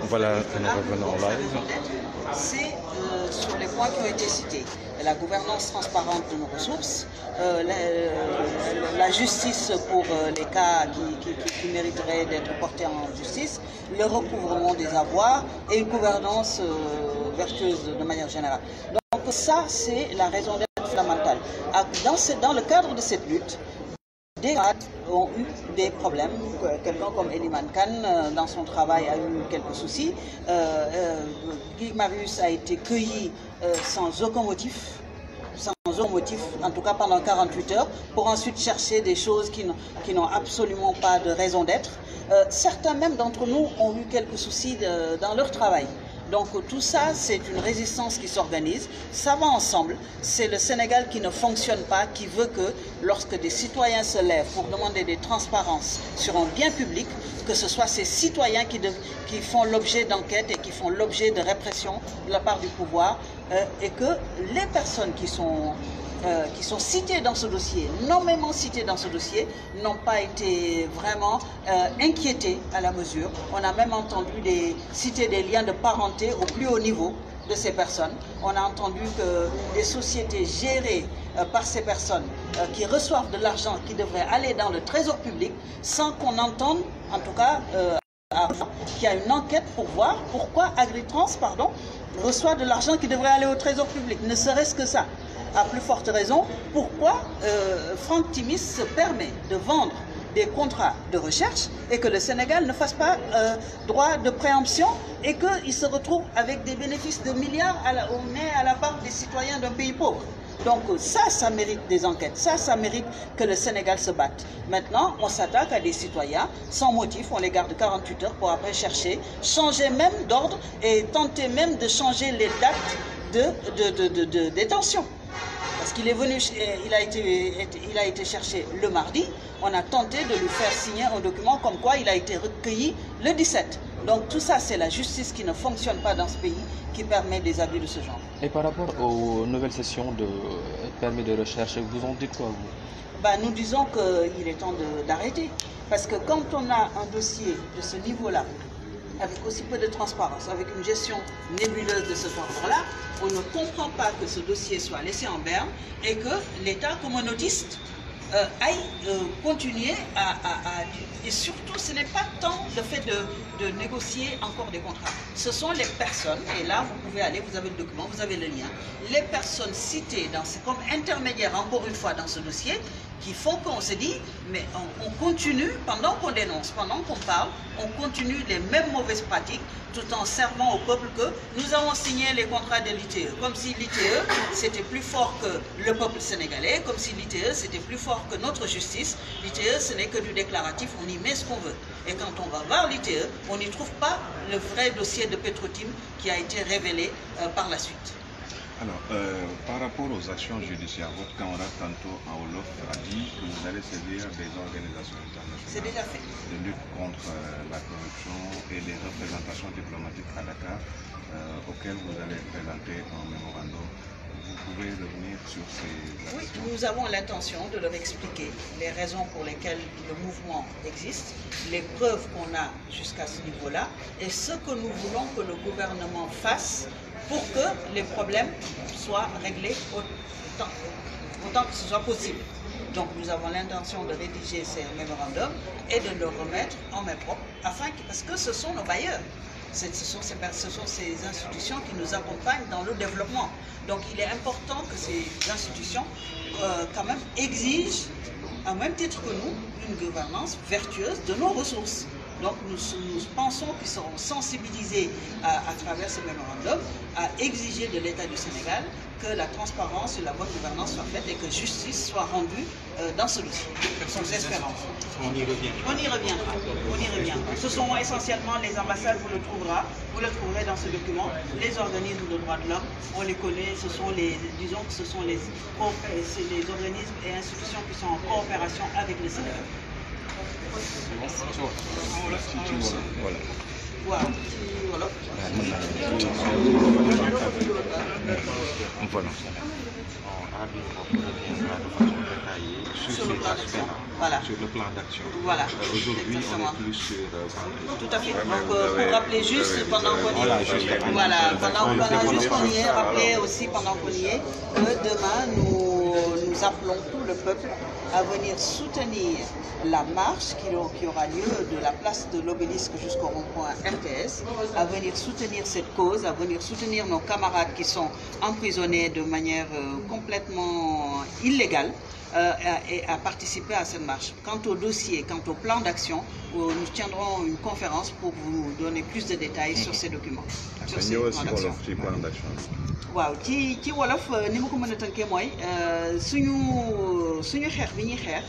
Voilà, nous revenons live. C'est sur les points qui ont été cités. La gouvernance transparente de nos ressources, la justice pour les cas qui mériteraient d'être portés en justice, le recouvrement des avoirs et une gouvernance vertueuse de manière générale. Donc ça, c'est la raison d'être fondamentale. Dans le cadre de cette lutte, des cadres ont eu des problèmes. Quelqu'un comme Eliman Khan, dans son travail, a eu quelques soucis. Guy Marius a été cueilli sans aucun motif, en tout cas pendant 48 heures, pour ensuite chercher des choses qui n'ont absolument pas de raison d'être. Certains même d'entre nous ont eu quelques soucis dans leur travail. Donc tout ça, c'est une résistance qui s'organise, ça va ensemble. C'est le Sénégal qui ne fonctionne pas, qui veut que lorsque des citoyens se lèvent pour demander des transparences sur un bien public, que ce soit ces citoyens qui font l'objet d'enquêtes et qui font l'objet de répression de la part du pouvoir, et que les personnes qui sont citées dans ce dossier, nommément citées dans ce dossier, n'ont pas été vraiment inquiétées à la mesure. On a même entendu citer des liens de parenté au plus haut niveau de ces personnes. On a entendu que des sociétés gérées par ces personnes qui reçoivent de l'argent qui devrait aller dans le trésor public sans qu'on entende, en tout cas, qu'il y a une enquête pour voir pourquoi Agritrans, reçoit de l'argent qui devrait aller au trésor public, ne serait-ce que ça. À plus forte raison, pourquoi Franck Timis se permet de vendre des contrats de recherche et que le Sénégal ne fasse pas droit de préemption et qu'il se retrouve avec des bénéfices de milliards au nez à la part des citoyens d'un pays pauvre. Donc ça mérite des enquêtes, ça mérite que le Sénégal se batte. Maintenant, on s'attaque à des citoyens sans motif, on les garde 48 heures pour après chercher, changer même d'ordre et tenter même de changer les dates de détention. Parce qu'il est venu, il a été cherché le mardi, on a tenté de lui faire signer un document comme quoi il a été recueilli le 17. Donc tout ça, c'est la justice qui ne fonctionne pas dans ce pays qui permet des abus de ce genre. Et par rapport aux nouvelles sessions de permis de recherche, vous en dites quoi, vous? Nous disons qu'il est temps d'arrêter. Parce que quand on a un dossier de ce niveau-là, avec aussi peu de transparence, avec une gestion nébuleuse de ce ordre-là, on ne comprend pas que ce dossier soit laissé en berne et que l'État, comme un autiste, aille continuer et surtout, ce n'est pas tant le fait de négocier encore des contrats. Ce sont les personnes, et là vous pouvez aller, vous avez le document, vous avez le lien, les personnes citées comme intermédiaires, encore une fois, dans ce dossier, qui font qu'on se dit, mais on continue, pendant qu'on dénonce, pendant qu'on parle, on continue les mêmes mauvaises pratiques, tout en servant au peuple que nous avons signé les contrats de l'ITE, comme si l'ITE c'était plus fort que le peuple sénégalais, comme si l'ITE c'était plus fort que notre justice. L'ITE ce n'est que du déclaratif, on y met ce qu'on veut. Et quand on va voir l'ITE, on n'y trouve pas le vrai dossier de Petrotim qui a été révélé par la suite. Alors, par rapport aux actions judiciaires, votre camarade tantôt en Wolof a dit que vous allez servir des organisations internationales. C'est déjà fait. De lutte contre la corruption et les représentations diplomatiques à Dakar, auxquelles vous allez présenter un mémorandum. Vous pouvez revenir sur ces actions? Oui, nous avons l'intention de leur expliquer les raisons pour lesquelles le mouvement existe, les preuves qu'on a jusqu'à ce niveau-là et ce que nous voulons que le gouvernement fasse pour que les problèmes soient réglés autant que ce soit possible. Donc nous avons l'intention de rédiger ces mémorandums et de le remettre en main propre, parce que ce sont nos bailleurs. Ce sont ces institutions qui nous accompagnent dans le développement. Donc il est important que ces institutions quand même exigent, au même titre que nous, une gouvernance vertueuse de nos ressources. Donc nous pensons qu'ils seront sensibilisés à travers ce mémorandum à exiger de l'État du Sénégal que la transparence et la bonne gouvernance soient faites et que justice soit rendue dans ce dossier. Ce sont nos espérances. On y reviendra. On y reviendra. On y reviendra. Ce sont essentiellement les ambassades, vous le trouverez dans ce document. Les organismes de droits de l'homme, on les connaît, disons que ce sont les organismes et institutions qui sont en coopération avec le Sénégal. Voilà. On reviendra de façon détaillée sur ces aspects-là. Voilà. Sur le plan d'action. Voilà. Aujourd'hui, on est plus sur... Tout à fait. Donc, pour rappeler juste, pendant qu'on y est, rappeler aussi pendant qu'on y est, que demain, nous appelons tout le peuple à venir soutenir la marche qui aura lieu de la place de l'Obélisque jusqu'au rond-point RTS, à venir soutenir cette cause, à venir soutenir nos camarades qui sont emprisonnés de manière complètement illégale, et à participer à cette marche. Quant au dossier, quant au plan d'action, nous tiendrons une conférence pour vous donner plus de détails sur ces documents. Sur ces plans d'action. Waaw ci wolof ni ma ko mën a tënkee mooy suñu xeex bi ñuy xeex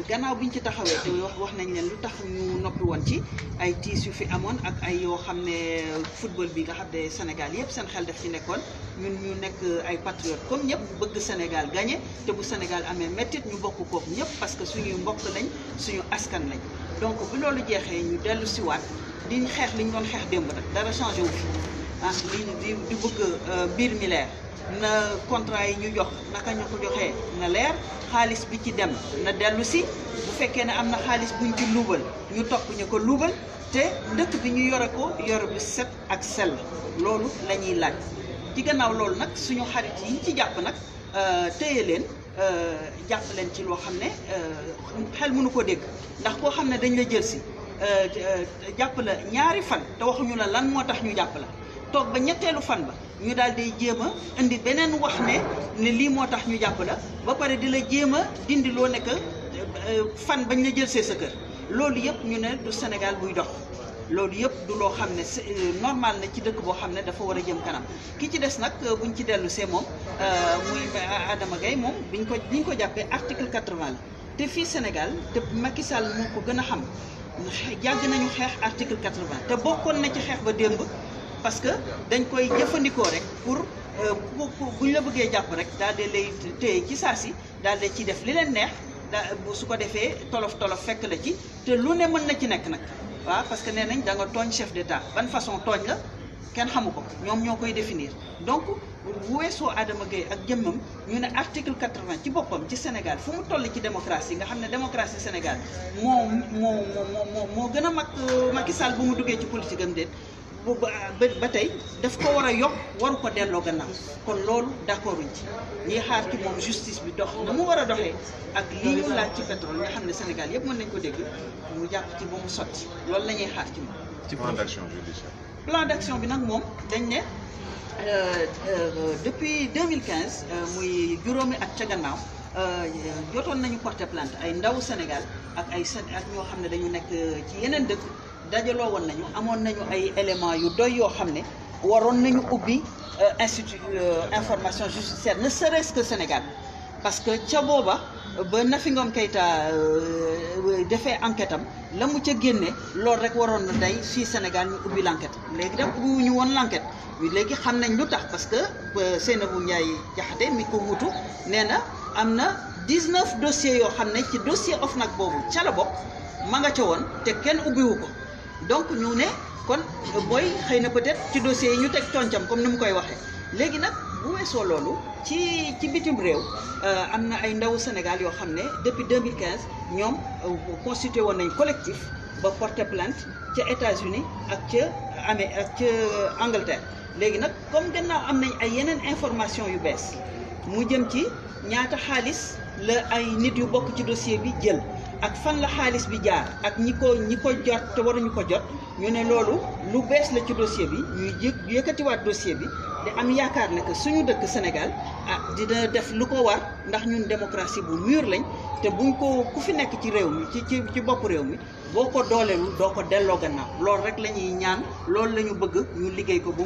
gannaaw bi ñu ci taxawee te wax nañ leen lu tax ñu noppi woon ci ay tiis yu fi amoon ak ay yoo xam ne football bi nga xam ne Sénégal yëpp seen xel def ci nekkoon ñun ñu nekk ay patriotes comme ñëpp bëgg Sénégal gagné te bu Sénégal amee méttit ñu bokk kook ñëpp parce que suñuy mbokk lañ suñu askan lañ donc bu loolu jeexee ñu dellu siwaat di xeex li ñu doon xeex démb nag dara changé wu fi di bëgg mbir mi leer na contrat yi ñu jox naka ñu ko joxee na leer xaalis bi ci dem na dellu si bu fekkee ne am na xaalis buñ ci luubal ñu topp ñu ko luubal te dëkk bi ñu yore ko yore bu set ak sell loolu la ñuy laaj ci gannaaw loolu nag suñu xarit yi ci jàpp nag téye leen jàpp leen ci loo xam ne xel mënu ko dégg ndax koo xam ne dañ la jël si jàpp la ñaari fan te waxuñu la lan moo tax ñu jàpp la toog ba ñetteelu fan ba ñu daal di jéem a indi beneen wax ne lii moo tax ñu jàpp la ba pare di la jéem a dindi loo nekk fan bañ la jël see sa kër loolu yëpp ñu ne du Sénégal buy dox loolu yëpp du loo xam ne normal na ci dëkk boo xam ne dafa war a jëm kanam ki ci des nag buñ ci dellu see moom muy Adama Gaye moom biñ ko jàppee article 80 la te fii Sénégal te Macky Sall moo ko gën a xam yàgg nañu xeex article 80 te bokkoon na ci xeex ba démb parce que dañ koy jëfandikoo rek pour buñ la bëggee jàpp rek daal di lay téye ci saa si daal di ci def li leen neex su ko defee tolof fekk la ci te lu ne mën na ci nekk nag waaw parce que nee nañ da nga tooñ chef d'état ban façon tooñ la kenn xamu ko ñoom ñoo koy définir donc bu weesoo Adama Gaye ak jëmmam ñu ne article 80 ci boppam ci Sénégal fu mu toll ci démocratie nga xam ne démocratie Sénégal moo gën a mag Macky Sall bu mu duggee ci politique am déet ba tey daf ko war a yokk waru ko delloo gannaaw kon loolu d'accord uñ ci ñiy xaar ci moom justice bi dox na mu war a doxee ak lii ñu laaj ci pétrole nga xam ne Sénégal yëpp mën nañ ko dégg mu jàpp ci ba mu sotti loolu la ñuy xaar ci moom. ci plan d'action judiciaire. plan d'action bi nag moom dañ ne depuis 2015 muy juróomi at ca gannaaw jotoon nañu porter plainte ay ndaw Sénégal ak ñoo xam ne dañu nekk ci yeneen dëkk. dajaloo woon nañu amoon nañu ay éléments yu doy yoo xam ne waroon nañu ubbi institut information judiciaire ne serait-ce que Sénégal parce que ca booba ba Nafi Ngom Keïta defee enquête am la mu ca génne loolu rek waroon na day fii Sénégal ñu ubbi l'enquête léegi dem ubbi ñu woon l'enquête léegi xam nañ lu tax parce que Seynabou Ndiaye Diakhaté mi ko wutu nee na am na 19 dossiers yoo xam ne ci dossier OFNAC boobu ca la bokk ma nga ca woon te kenn ubbiwu ko donc ñu ne kon booy xëy na peut-être ci dossiers yi ñu teg concam comme ni mu koy waxee léegi nag bu weesoo loolu ci bitim réew am na ay ndawu Sénégal yoo xam ne depuis 2015 ñoom constitué woon nañ collectif ba porter plainte ca États-Unis ak ca Angleterre léegi nag comme gannaaw am nañ ay yeneen information yu bees mu jëm ci ñaata xaalis la ay nit yu bokk ci dossier bi jël ak fan la xaalis bi jaar ak ñi ko jot te waruñu ko jot ñu ne loolu lu bees la ci dossier bi ñuy yëkkatiwaat dossier bi di am yaakaar ne que suñu dëkk Sénégal dina def lu ko war ndax ñun démocratie bu mûr lañ te buñ ko ku fi nekk ci réew mi ci bopp réew mi boo ko dooleelul doo ko delloo gannaaw loolu rek la ñuy ñaan loolu la ñu bëgg ñu liggéey ko ba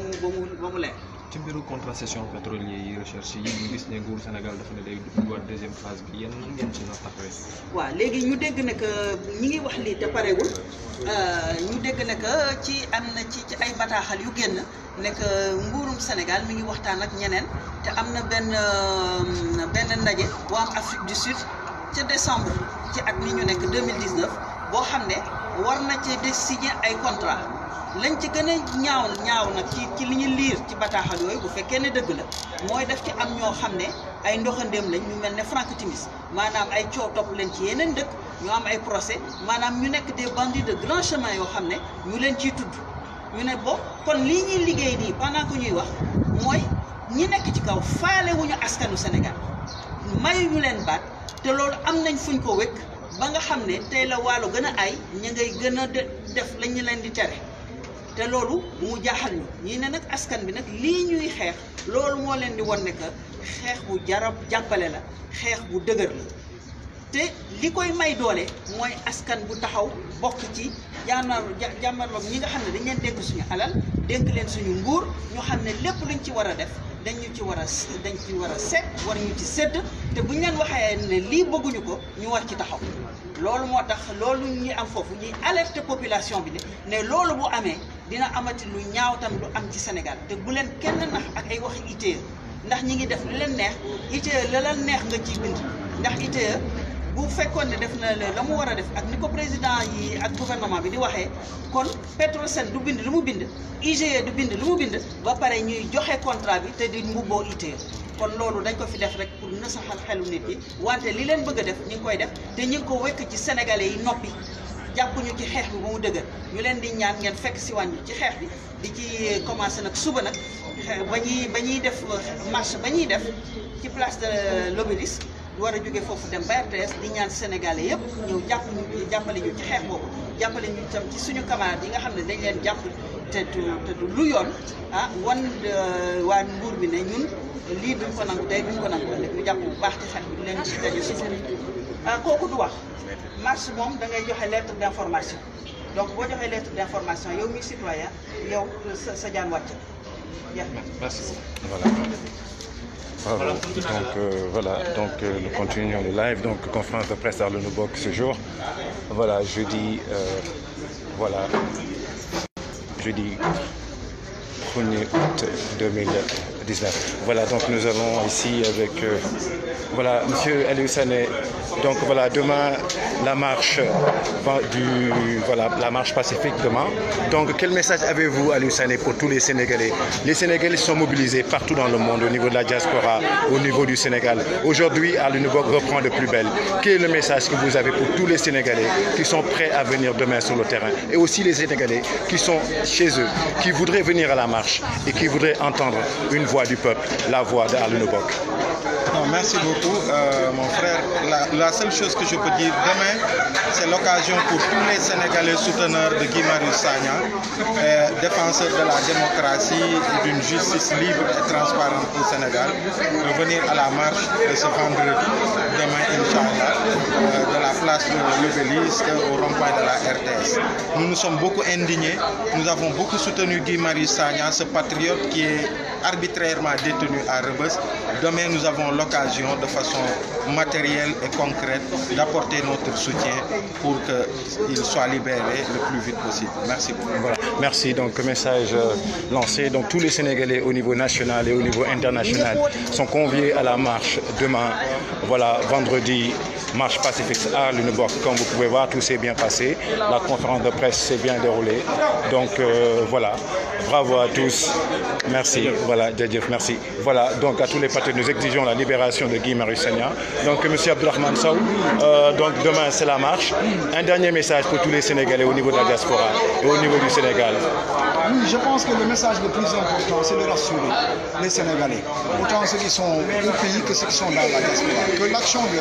mu leer. ci mbiru concession pétrolier yi recherche yi ñu gis ne nguur Sénégal dafa ne day duggaat deuxième phase bi yéen nan ngeen ci na taxawee. waaw léegi ñu dégg ne que ñi ngi wax lii te parewul ñu dégg ne que am na ci ay bataaxal yu génn ne que nguurum Sénégal mi ngi waxtaan ak ñeneen te am na benn ndaje boo am Afrique du Sud ca décembre ci at mi ñu nekk 2019 boo xam ne war na ci signer ay contrat lañ ci gën a ñaaw nag ci li ñu liir ci bataaxal yooyu bu fekkee ne dëgg la mooy daf ci am ñoo xam ne ay ndoxandéem lañ ñu mel ne Franck Timis maanaam ay coow topp leen ci yeneen dëkk ñu am ay procès maanaam ñu nekk des bandits de grand chemin yoo xam ne ñu leen ciy tudd ñu ne bo kon lii ñuy liggéey nii pendant que ñuy wax mooy ñi nekk ci kaw faale wuñu askanu Sénégal mayu ñu leen baat te loolu am nañ fuñ ko wékk ba nga xam ne tey la waalo gën a ay ña ngay gën a def lañ ñu leen di tere te loolu mu jaaxal ñu ñii ne nag askan bi nag lii ñuy xeex loolu moo leen di won ne que xeex bu jarab jàppale la xeex bu dëgër la te li koy may doole mooy askan bu taxaw bokk ci jàmmarloog ñi nga xam ne dañ leen dénk suñu alal dénk leen suñu nguur ñu xam ne lépp luñ ci war a def dañ ci war a seet war ñu ci sédd te buñ leen waxee ne lii bëgguñu ko ñu war ci taxaw loolu moo tax loolu ñuy am foofu ñuy alerte population bi ne loolu bu amee dina amati lu ñaaw tam lu am ci Sénégal te bu leen kenn nax ak ay waxi ITIE ndax ñi ngi def lu leen neex ITIE la leen neex nga ciy bind ndax ITIE bu fekkoon ne def na la mu war a def ak ni ko président yi ak gouvernement bi di waxee kon Petrosen du bind lu mu bind IGE du bind lu mu bind ba pare ñuy joxe contrat bi te di mbubboo ITIE kon loolu dañ ko fi def rek pour nasaxal xelu nit yi wante li leen bëgg a def ñu ngi koy def te ñu ngi ko wekk ci sénégalais yi noppi jàppuñu ci xeex bi ba mu dëgër ñu leen di ñaan ngeen fekk si wàññi ci xeex bi di ci commencé nag suba nag ba ñuy def marche ba ñuy def ci place de l'Obélisque war a jóge foofu dem ba RTS di ñaan sénégalais yëpp ñëw jàppale ñu ci xeex boobu jàppale ñu itam ci suñu camarades yi nga xam ne dañ leen jàpp te du lu yoon ah wan waa nguur bi ne ñun lii duñ ko nangu tey duñ ko nangu ëllëg ñu jàpp bu baax ci xeex bi di leen ci daje suba kooku du wax marche moom da ngay joxe lettre d'information donc boo joxee lettre d'information yow mi citoyen yow sa jaan wàcc merci. Bravo. Donc nous continuons le live, donc conférence de presse à l'UNUBOC ce jour. Voilà, jeudi 1er août 2019. Voilà, donc nous allons ici avec Monsieur Aliou Sané. Donc voilà, demain la marche la marche pacifique demain. Donc quel message avez-vous, Aliou Sané, pour tous les Sénégalais? Les Sénégalais sont mobilisés partout dans le monde, au niveau de la diaspora, au niveau du Sénégal. Aujourd'hui, l'UNUBOC reprend de plus belle. Quel est le message que vous avez pour tous les Sénégalais qui sont prêts à venir demain sur le terrain? Et aussi les Sénégalais qui sont chez eux, qui voudraient venir à la marche et qui voudraient entendre une voix du peuple, la voix de l'UNUBOC. Merci beaucoup, mon frère. La seule chose que je peux dire demain, c'est l'occasion pour tous les Sénégalais souteneurs de Guy Marius Sagna, défenseurs de la démocratie et d'une justice libre et transparente au Sénégal, de venir à la marche de ce vendredi, demain, Inch'Allah, de la place de l'Obélisque au rond-point de la RTS. Nous nous sommes beaucoup indignés, nous avons beaucoup soutenu Guy Marius Sagna, ce patriote qui est arbitrairement détenu à Rebeuss. Demain, nous avons l'occasion de façon matérielle et concrète d'apporter notre soutien pour qu'il soit libéré le plus vite possible. Merci beaucoup. Voilà. Merci. Donc, message lancé. Donc, tous les Sénégalais au niveau national et au niveau international sont conviés à la marche demain. Voilà, vendredi, marche pacifique à l'UNUBOC. Comme vous pouvez voir, tout s'est bien passé. La conférence de presse s'est bien déroulée. Donc, voilà. Bravo à tous. Merci. Voilà, Djedjef, merci. Voilà, donc à tous les patriotes, nous exigeons la libération de Guy Marius Sagna. Donc, M. Abdourahmane Sow, donc demain c'est la marche. Un dernier message pour tous les Sénégalais au niveau de la diaspora et au niveau du Sénégal. Oui, je pense que le message le plus important, c'est de rassurer les Sénégalais, autant ceux qui sont au pays que ceux qui sont dans la diaspora, que l'action de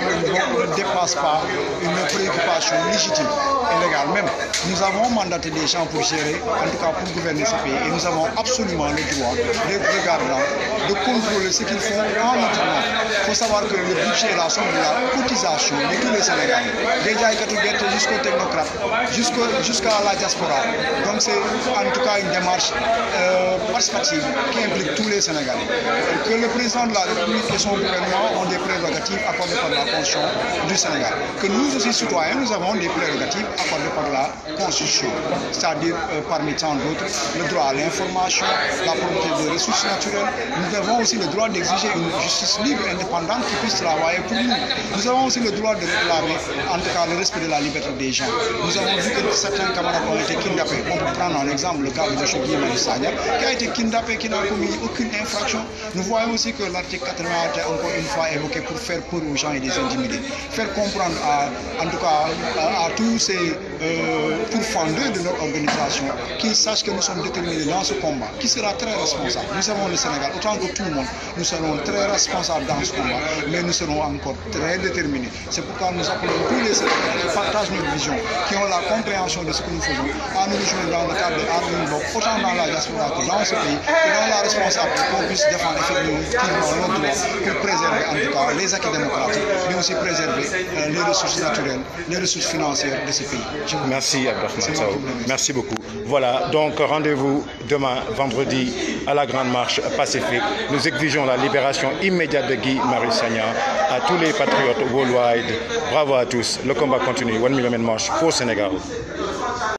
l'UNUBOC ne dépasse pas une préoccupation légitime et légale. Même, nous avons mandaté des gens pour gérer, en tout cas pour gouverner ce pays, et nous avons absolument le droit, les regardants, de contrôler ce qu'ils font en notre nom. Il faut savoir que le budget est la somme de la cotisation de tous les Sénégalais, déjà jusqu'aux technocrates, jusqu'à la diaspora. Donc c'est en tout cas une démarche participative qui implique tous les Sénégalais. Que le président de la République et son gouvernement ont des prérogatives accordées par la Constitution du Sénégal. Que nous aussi, citoyens, nous avons des prérogatives accordées par la Constitution. C'est-à-dire, parmi tant d'autres, le droit à l'information, la propriété des ressources naturelles. Nous avons aussi le droit d'exiger une justice libre, indépendante, qui puisse travailler pour nous. Nous avons aussi le droit de réclamer, en tout cas, le respect de la liberté des gens. Nous avons vu que certains camarades ont été kidnappés. On peut prendre en exemple le cas de M. Guy Marius Sagna, qui a été kidnappé, qui n'a commis aucune infraction. Nous voyons aussi que l'article 80 a été encore une fois évoqué pour faire peur aux gens et les intimider. Faire comprendre en tout cas à tous ces pourfendeurs de notre organisation qu'ils sachent que nous sommes déterminés dans ce combat, qui sera très responsable. Nous savons le Sénégal, autant que tout le monde, nous serons très responsables dans ce combat, mais nous serons encore très déterminés. C'est pourquoi nous appelons tous les Sénégalais qui partagent notre vision, qui ont la compréhension de ce que nous faisons, à nous rejoindre dans le cadre de Armin, autant dans la diaspora que dans ce pays, et dans la responsabilité qu'on puisse défendre effectivement nos droits pour préserver en tout cas les acquis démocratiques, mais aussi préserver les ressources naturelles, les ressources financières de ce pays. Merci Abdourahmane Sow. Merci beaucoup. Voilà, donc rendez-vous demain, vendredi, à la Grande Marche pacifique. Nous exigeons la libération immédiate de Guy Marius Sagna. À tous les patriotes worldwide, bravo à tous. Le combat continue. One Million Man March pour Sénégal.